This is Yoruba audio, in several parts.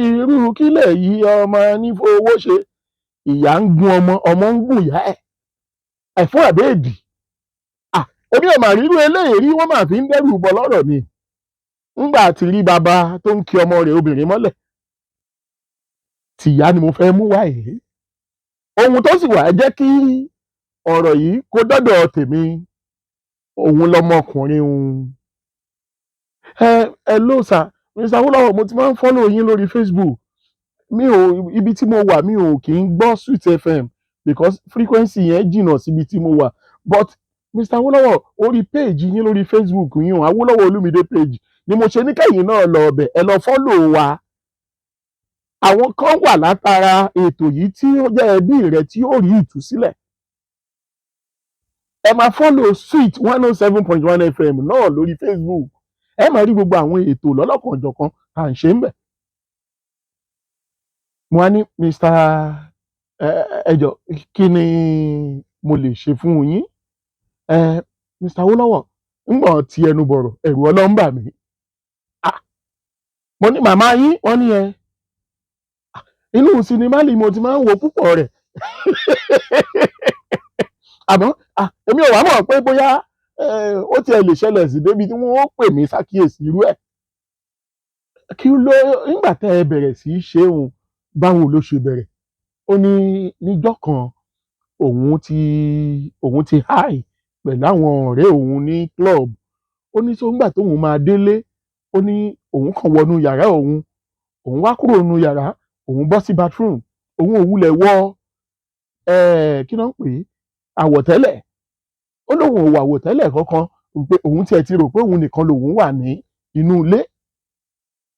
irú kílẹ̀ yìí ọmọ ní fowó ṣe ìyá ń gun ọmọ ń gùn ìyá ẹ̀ ẹ̀fọ́ àbẹ́ẹ̀dì èmi ò mà rírú eléyìí rí wọ́n mà fi ń dẹ́rù bọ lọ́rọ̀ ni ńgbà tí rí bàbá tó ń kí ọmọ rẹ̀ obìnrin mọ́lẹ̀ tìyá ni mo fẹ́ mú wá yìí ohun tó sì wà jẹ́ kí ọ̀rọ̀ yìí kó dọ́dọ̀ tèmi òun lọmọkùnrin òun ẹ ló sà Mr. Awólọ́wọ̀ mo ti máa ń fọ́lọ̀ yín lórí Facebook ibi tí mo wà mi ò kì í gbọ́ Sweet FM because frequency yẹn jìnnà síbi tí mo wà but Mr. Awólọ́wọ̀ orí page yín lórí Facebook yín o Awólọ́wọ̀ Olúmídé page ni mo ṣe ní kẹ́yìn náà lọ ọbẹ̀ ẹ lọ fọ́lọ̀ wa àwọn kan wà látara ètò yìí tí ó jẹ́ ẹbí rẹ̀ tí ó rí ìtúsílẹ̀ ẹ máa fọ́lọ̀ Sweet 107.1 FM náà lórí Facebook ẹ máa rí gbogbo àwọn ètò lọ́lọ́kanòjọ̀kan à ń ṣe ń bẹ̀. mo wá ní Mr. ẹjọ kí ni mo lè ṣe fún yín Mr. Awólọ́wọ̀ ńgbọ̀n ti ẹnu bọ̀rọ̀ ẹ̀rù ọlọ́mbà mi mo ní màmá yín wọ́n ní inú sinimá ni mo ti máa ń wo púpọ̀ rẹ̀ àmọ́ èmi ò wá mọ̀ pé bóyá ó tiẹ̀ lè ṣẹlẹ̀ sí débi tí wọ́n ó pè mí ṣàkíyèsí irú ẹ̀ kí ló nígbà tẹ́ ẹ bẹ̀rẹ̀ sí í ṣe òun báwo ló ṣe bẹ̀rẹ̀ ó ní níjọ́ kan òun ti háì pẹ̀lú àwọn ọ̀rẹ́ òun ní club ó ní tó ńgbà tóun máa délé ó ní òun kàn wọnú yàrá òun wá kúrò nínú yàrá òun bọ́ sí bathroom òun ò wulẹ̀ wọ kí ló ń pè é àwọ̀tẹ́lẹ̀ ó lóun ò wọ àwọ̀tẹ́lẹ̀ kankan pé òun tiẹ̀ ti rò pé òun nìkan lòun wà ní inú ilé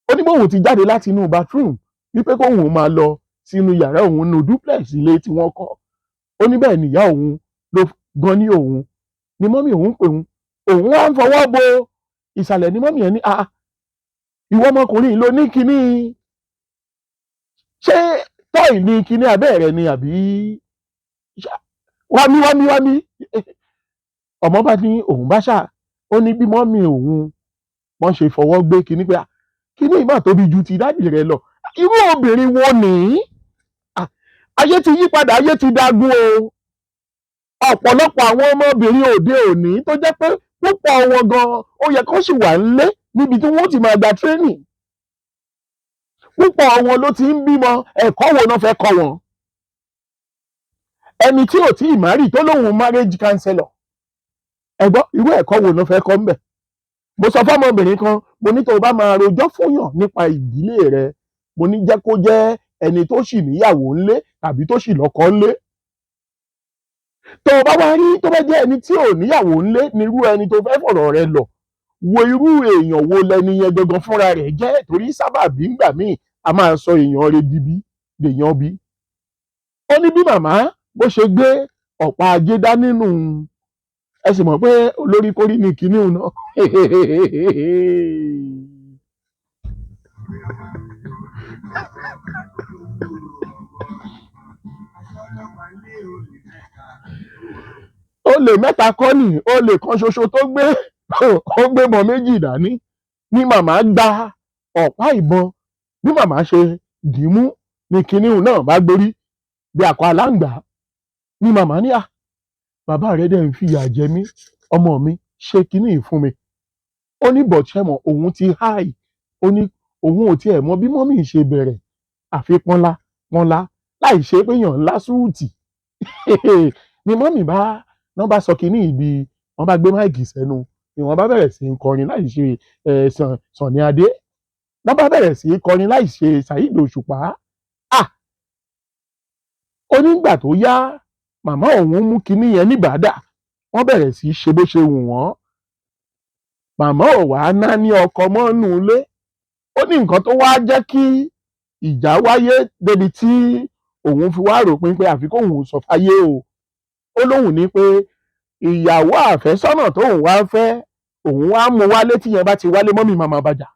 ó ní bóun ti jáde láti inú bathroom wípé kóun máa lọ sínú yàrá òun nínú duplex ilé tí wọ́n kọ́ ó ní bẹ́ẹ̀ nìyá òun ló gan ní òun ni mọ́mí òun pè òun wá ń fọwọ́ bo ìsàlẹ̀ ní mọ́mí ẹ̀ ní ìwọ ọmọkùnrin ló ní kinní ṣé tọ́ì ní kinní abẹ́rẹ́ ni àbí wámi ọmọ bá ní òun bá ṣá ó ní bí mọ́mí òun wọ́n ṣe fọwọ́ gbé kinní pé kinní ìmọ̀ tóbi ju ti dáàdì rẹ̀ lọ irú obìnrin wo nìí ayé ti yí padà ayé ti dagun o ọ̀pọ̀lọpọ̀ àwọn ọmọbìnrin òde òní tó jẹ́ pé púpọ̀ wọn gan ó yẹ kó sì wà nílé níbi tí wọ́n ti máa gba training púpọ̀ wọn ló ti ń bímọ ẹ̀kọ́ wo náà fẹ́ kọ́ wọn ẹni tí ò tí ì márì tó lóun marriage counselor ẹ̀gbọ́n irú ẹ̀kọ́ wo náà fẹ́ kọ́ ń bẹ̀ mo sọ fọ́mọbìnrin kan mo ní tó o bá máa rojọ́ fúnyàn nípa ìdílé rẹ mo ní jẹ́ kó jẹ́ ẹni tó sì níyàwó ńlé tàbí tó sì lọ́kọ ńlé tó o bá wá rí tó bá jẹ́ ẹni tí ò níyàwó ńlé ni irú ẹni tó fẹ́ fọ̀rọ̀ rẹ lọ wo irú èèyàn wo lẹni yẹn gangan fúnra rẹ̀ jẹ́ torí sábàbí ńgbà míì a máa sọ èèyàn rẹ̀ di bí dèèyàn bí ó ní bí màmá bó ṣe gbé ọ̀pá ajé dá nínú ẹ sì mọ̀ pé olórí kórí ni kinní náà olè mẹ́ta kọ́ ni olè kan ṣoṣo tó gbé ó gbé mọ́ méjì dání ní màmá gba ọ̀pá ìbọn bí màmá ṣe dìímú ni kinní náà bá gborí bí akọ aláǹgbá ní màmá ní bàbá rẹ̀ dẹ̀ ń fìyà jẹ mí ọmọ mi ṣe kinní yìí fún mi ó ní bọ̀tẹ́mọ̀ òun ti háì ó ní òun ò tiẹ̀ mọ bí mọ́mì ṣe bẹ̀rẹ̀ àfi pọ́nlá láì ṣe pé yàn ńlá súùtì ni mọ́mì wọ́n bá sọ kinní ibi wọ́n bá gbé máìkì sẹ́nu ni wọ́n bá bẹ̀rẹ̀ sí í kọrin láì ṣe Sànní Adé wọ́n bá bẹ̀rẹ̀ sí í kọrin láì ṣe Saheed Òṣùpá onígbà tó yá màmá òun mú kinní yẹn níbàdà wọ́n bẹ̀rẹ̀ sí í ṣe bó ṣe wù wọ́n màmá ò wá ná ní ọkọ mọ́nú ilé ó ní nǹkan tó wá jẹ́ kí ìjà wáyé débi tí òun fi wá ròpin pé àfi kóun sọ fáyé o ó lóun ní pé ìyàwó àfẹ́sọ́nà tóun wá fẹ́ òun wá mú wálé tí yẹn bá ti wálé mọ́mì máa bàjà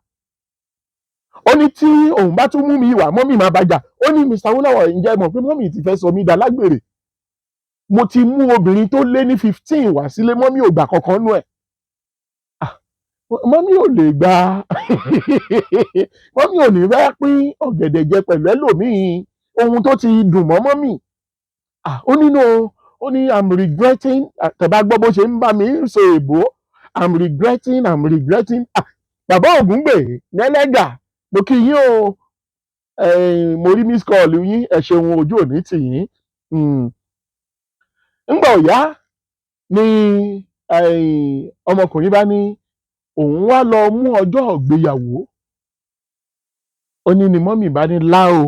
ó ní tí òun bá tún mú mi wá mọ́mì máa bàjà ó ní Mr. Awólọ́wọ̀ ǹjẹ́ mọ̀ pé mọ́mì ti fẹ́ sọ mí dà lágbèrè mo ti mú obìnrin tó lé ní 15 wá sílé mọ́mì ò gbà kankan nú ẹ̀ mọ́mí ò lè gba mọ́mí ò ní fẹ́ pín ọ̀gẹ̀dẹ̀ jẹ pẹ̀lú ẹlòmíì ohun tó ti dùn mọ́ mọ́mí. Ó nínú ó ní I'm regretting tẹ̀bá gbọ́ bó ṣe ń bá mi sọ èbó I'm regretting. Bàbá Ògúngbè nẹ́lẹ́gà mo kí yín o mo rí miss call yín ẹ ṣeun ojú òní tì yín. ńgbà ọ̀yá ni ọmọkùnrin bá ní òun wá lọ mú ọjọ́ ìgbéyàwó ó ní ni mọ́mì bá ní láò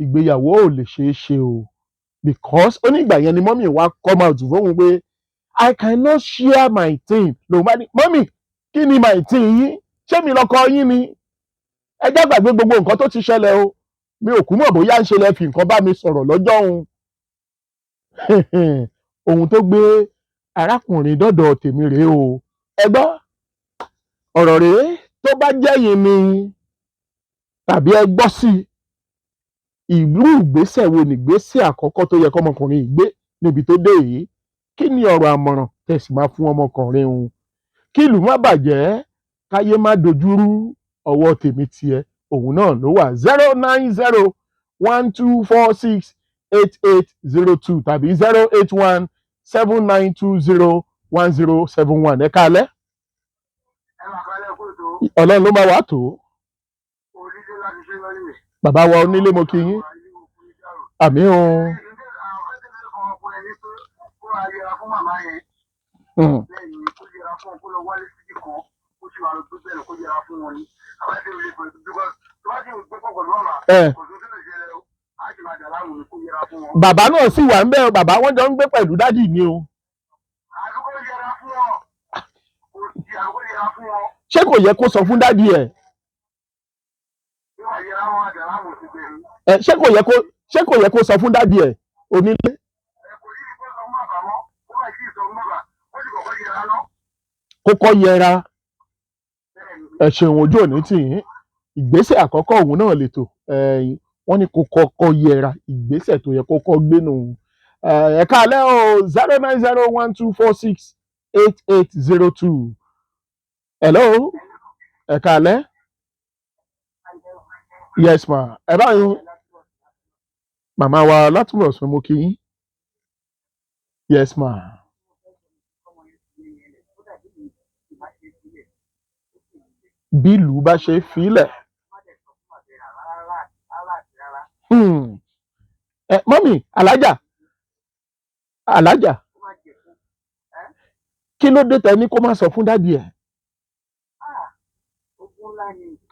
ìgbéyàwó ò lè ṣeé ṣe o because ó ní ìgbà yẹn ni mọ́mì wá come out fóun pé I cannot share my thing lòun bá ní mọ́mì kí ni my thing yín ṣé mi lọkọ yín ni ẹ jẹ́ gbàgbé gbogbo nǹkan tó ti ṣẹlẹ̀ o mi ò kú mọ̀ bóyá ń ṣe lẹ fi nǹkan bá mi sọ̀rọ̀ lọ́jọ́ òun ohun tó gbé arákùnrin dọ́dọ̀ tèmi rèé o ẹ gbọ́ ọ̀rọ̀ rèé tó bá jẹ́ yìí ni tàbí ẹ gbọ́ sí ìlú ìgbésẹ̀ wo nìgbésẹ̀ àkọ́kọ́ tó yẹ kọ́mọkùnrin yìí gbé níbi tó dé yìí kí ni ọ̀rọ̀ àmọ̀ràn tẹ̀sí máa fún ọmọkùnrin òun kí ìlú má bàjẹ́ káyé má dojúrú ọwọ́ tèmi tiẹ̀ òun náà ló wà 09012468802 tàbí 08179201071 ẹ káalẹ́. Ọlọ́run ló máa wà tó. Bàbá wa onílé mo kí yín. Àmín o. Bàbá náà sì wà ń bẹ̀ bàbá wọn jọ ń gbé pẹ̀lú dádì ni o. Ṣé kò yẹ kó sọ fún dádì ẹ̀? Ṣé kò yẹ kó sọ fún dádì ẹ̀ onílé? Kókó yẹra ẹ ṣeun ojú òní tì yín ìgbésẹ̀ àkọ́kọ́ òun náà lè tò wọ́n ní kó kọ́kọ́ yẹra ìgbésẹ̀ tó yẹ kókó gbé nù. Ẹ káalẹ́ o 09012468802. Hello ẹ káalẹ́. Yes ma ẹ báyìí màmá wa látúbọ̀sùn mo kí yín. Yes ma. Bí ìlú bá ṣe filẹ̀. Mọ́mì alájà kí ló dé tẹ́ ní kó má sọ fún dádì ẹ̀?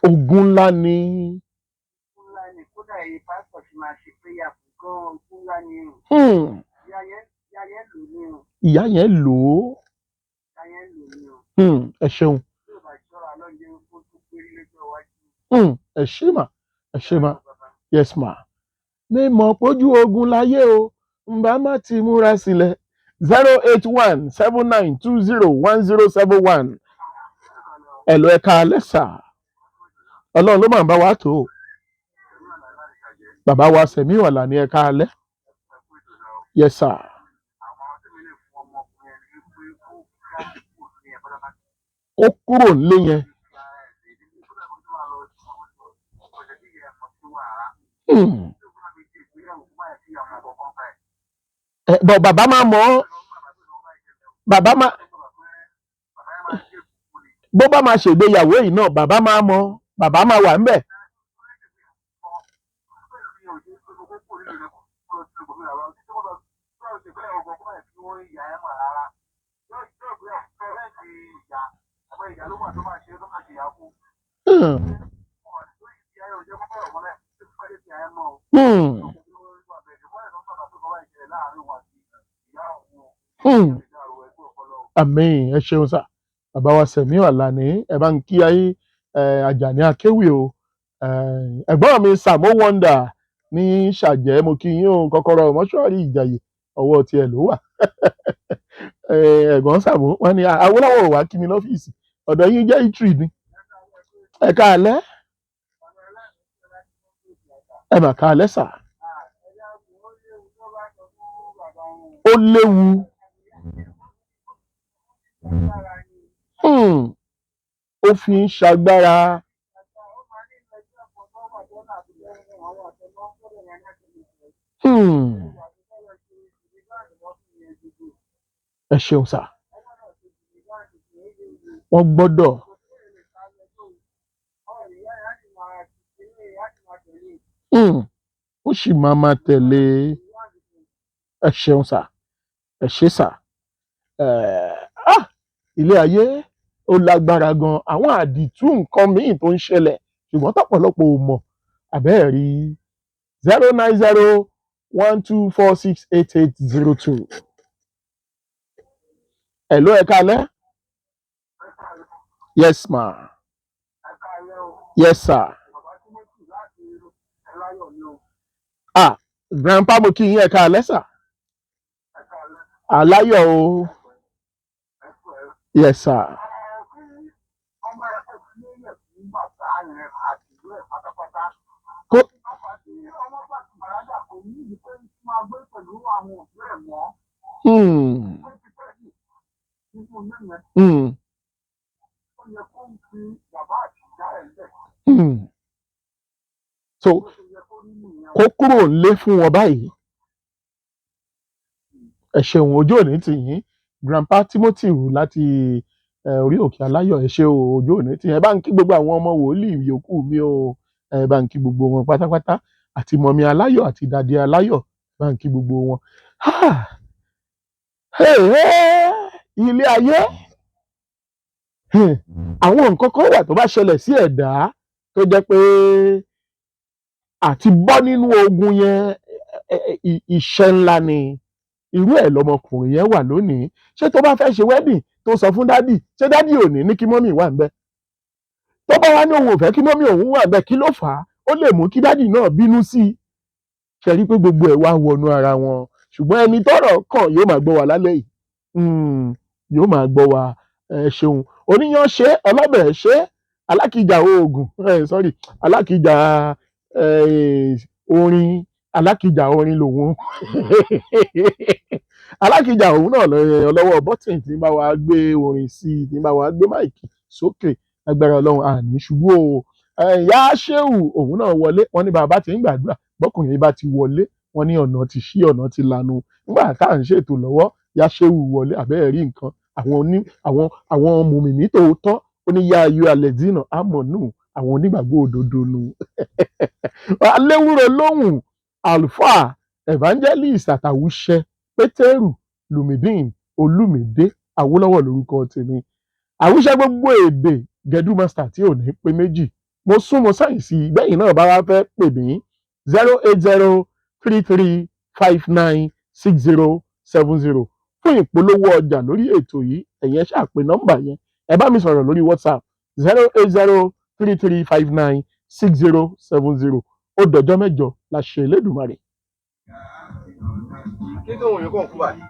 Ogun ńlá ni. Kódà èyí pásítọ̀ ti máa ṣe péyà fún gan-an ogun ńlá ni. Ìyá yẹn lò ó. Ẹ ṣeun. Ẹ ṣé mà yes ma. mi mọ̀ pójú ogun láyé o ǹbá má ti múra sílẹ̀ 08179201071. Ẹ̀lọ́ ẹ̀ka alẹ́sà ọlọ́run ló máa ń bá wa tó bàbá wa sẹ̀mí ọ̀la ní ẹ̀ka alẹ́. Yes sir. Ó kúrò nílé yẹn. Bọ̀ bàbá máa mọ̀ ọ́ bàbá máa bó bá máa ṣègbéyàwó yìí náà bàbá máa mọ̀ bàbá máa wà ńbẹ̀. Àmín ẹ ṣeun sá bàbá wa sẹ̀mí ọ̀la ní ẹ bá ń kí ayé Àjàní Akéwì o ẹ̀gbọ́n mi Sàmó Wonder ní Ṣàjẹ́ mo kí yín o kọ́kọ́rọ́ mọ́ṣúárì Ìjàyè ọwọ́ tiẹ̀ ló wà ẹ̀gbọ́n Sàmó wọn ni Awólọ́wọ̀ wá kí mi lọ́fíìsì ọ̀dọ̀ yín jẹ́ ìtìrì ni ẹ káalẹ́ ẹ mà káalẹ́ sà ó léwu ó fi ń ṣagbára. Ẹ ṣeun sà. Wọ́n gbọ́dọ̀. Ó sì máa tẹ̀lé. Ẹ ṣeun sà. Ẹ ṣé sà. Ilé ayé ó lágbára gan. Àwọn àdìtú nǹkan míì tó ń ṣẹlẹ̀ ṣùgbọ́n tọ́pọ̀lọpọ̀ ò mọ̀. Àbẹ́ẹ̀ rí 09012468802. Hello, ẹ káalẹ́. Yes ma. Yes sir. Grandpa mo kí yín, ẹ káalẹ́ sà. Aláyọ̀ o. Yes sir. So kó kúrò nílé fún wọn báyìí. Ẹ ṣeun, ojú òní tì yín. Grandpa Timothy láti orí òkè Aláyọ̀, ẹ ṣé o, ojú òní tì yín. Ẹ bá ń kí gbogbo àwọn ọmọ wòlíì yòókù mi o. Ẹ bá ń kí gbogbo wọn pátápátá àti mọ̀mí Aláyọ̀ àti dàdí Aláyọ̀, bá ń kí gbogbo wọn. Ilé ayé. Àwọn nǹkan kan wà tó bá ṣẹlẹ̀ sí ẹ̀dá tó jẹ́ pé àti bọ́ nínú ogun yẹn iṣẹ́ ńlá ni. Irú ẹ̀ lọmọkùnrin yẹn wà lónìí. Ṣé tó bá fẹ́ ṣe wedding tó sọ fún dádì, ṣé dádì ò ní kí mọ́mì wà ńbẹ̀? Tó bá wá ní òun ò fẹ́ kí mọ́mì òun wà ńbẹ̀, kí ló fà á? Ó lè mú kí dádì náà bínú sí i. Ṣe rí pé gbogbo ẹ̀ wá wọnú ara wọn. Ṣùgbọ́n ẹni tọ́rọ̀ kàn yóò máa gbọ́ wa lálẹ́ yìí. Yóò máa gbọ́ wa. Ẹ ṣeun. Oníyàn ṣe, ọlọ́bẹ̀ ṣe, alákìjà oògùn, alákìjà orin, alákìjà orin lòun. Alákìjà òun náà lọ́wọ́ bọ́tìn tí ń bá wa gbé orin sí i, tí ń bá wa gbé máìkì sókè. Agbára Ọlọ́run àní ṣubú o. Ìyá Ṣéhù òun náà wọlé. Wọ́n ní bàbá tí ń gbàdúrà bọ́kùnrin bá ti wọlé, wọ́n ní ọ̀nà ti ṣí, ọ̀nà ti lanu. Nígbà tá à ń ṣètò lọ́wọ́, Ìyá Ṣéhù wọlé. Àbẹ́ẹ̀ rí nǹkan. Àwọn mùmìnì tòótọ́, ó ní yá ayọ̀ alẹ́dínà àmọ̀nù, àwọn onígbàgbọ́ òdodo nu. Aléwúro lóhùn, àlùfáà, evangelist àtàwùṣẹ, Pétérù, Lùmídìn, Olúmídé, Awólọ́wọ̀ lórúkọ tèmi. Àwùṣẹ gbogbo èdè, Gẹdú master tí ò ní pé méjì. Mo súnmọ́ sáyẹ̀nsì gbẹ̀yìn náà bá wá fẹ́ pè mí 08033596070 fún ìpolówó ọjà lórí ètò yìí. Ẹ̀yin ẹ ṣáà pè nọ́mbà yẹn. Ẹ bá mi sọ̀rọ̀ lórí WhatsApp 08033596070. Ó dọjọ́ mẹ́jọ láṣẹ Elédùmarè. Kí tó wọ̀nyí kàn kú báyìí.